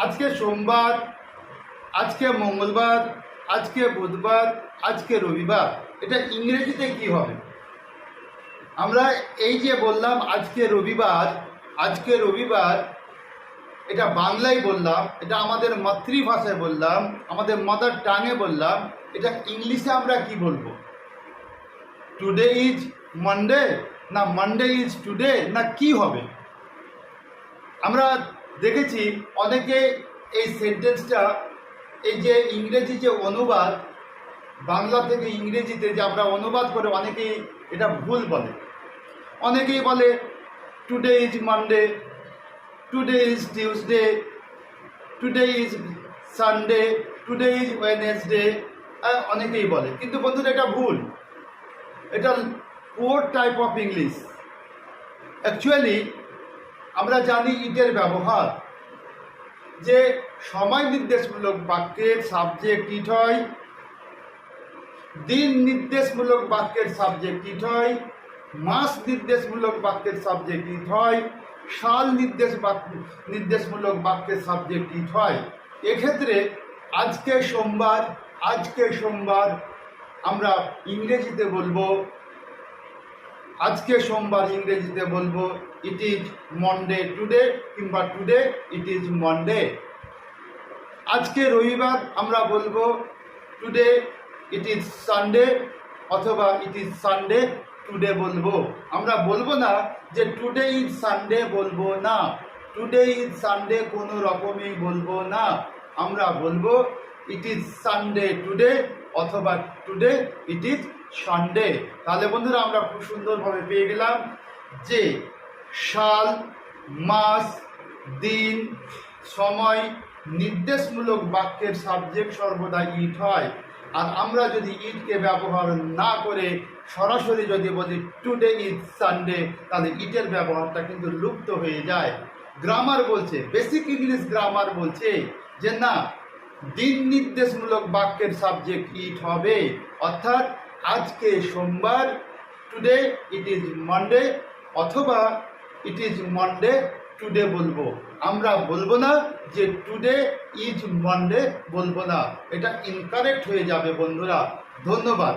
আজকে সোমবার, আজকে মঙ্গলবার, আজকে বুধবার, আজকে রবিবার, এটা ইংরেজিতে কি হবে? আমরা এই যে বললাম আজকে রবিবার, আজকে রবিবার, এটা বাংলায় বললাম, এটা আমাদের মাতৃভাষায় বললাম, আমাদের মাদার টাঙে বললাম, এটা ইংলিশে আমরা কি বলবো? টুডে ইজ মানডে, না মানডে ইজ টুডে, না কি হবে? আমরা দেখেছি অনেকে এই সেন্টেন্সটা, এই যে ইংরেজি যে অনুবাদ, বাংলা থেকে ইংরেজিতে যে আমরা অনুবাদ করে অনেকেই এটা ভুল বলে। অনেকেই বলে today is Monday, today is Tuesday, today is Sunday, today is Wednesday, অনেকেই বলে। কিন্তু বন্ধুরা এটা ভুল, এটা poor type of English. Actually আমরা জানি ইটের ব্যবহার, যে সময় নির্দেশমূলক বাক্যের সাবজেক্ট ইট হয়, দিন নির্দেশমূলক বাক্যের সাবজেক্ট ইট হয়, মাস নির্দেশমূলক বাক্যের সাবজেক্ট ইট হয়, সাল নির্দেশমূলক বাক্যের সাবজেক্ট ইট হয়। এক্ষেত্রে আজকে সোমবার, আজকে সোমবার আমরা ইংরেজিতে বলবো, আজকে সোমবার ইংরেজিতে বলবো ইট ইজ মনডে টুডে, কিংবা টুডে ইট ইজ মনডে। আজকে রবিবার আমরা বলবো টুডে ইট ইজ সানডে, অথবা ইট ইজ সানডে টুডে বলবো। আমরা বলবো না যে টুডে ইজ সানডে, বলবো না, টুডে ইজ সানডে কোনো রকমই বলবো না। আমরা বলবো ইট ইজ সানডে টুডে, অথবা টুডে ইট ইজ সানডে। তাহলে বন্ধুরা আমরা খুব সুন্দরভাবে পেয়ে গেলাম যে সাল, মাস, দিন, সময় নির্দেশমূলক বাক্যের সাবজেক্ট সর্বদা ইট হয়। আর আমরা যদি ইটকে ব্যবহার না করে সরাসরি যদি বলি টুডে ইজ সানডে, তাহলে ইটের ব্যবহারটা কিন্তু লুপ্ত হয়ে যায়। গ্রামার বলছে, বেসিক ইংলিশ গ্রামার বলছে যে না, দিন নির্দেশমূলক বাক্যের সাবজেক্ট ইট হবে। অর্থাৎ আজকে সোমবার, টুডে ইট ইজ মানডে, অথবা ইট ইজ মানডে টুডে বলবো। আমরা বলবো না যে টুডে ইজ মানডে, বলবো না, এটা ইনকারেক্ট হয়ে যাবে বন্ধুরা। ধন্যবাদ।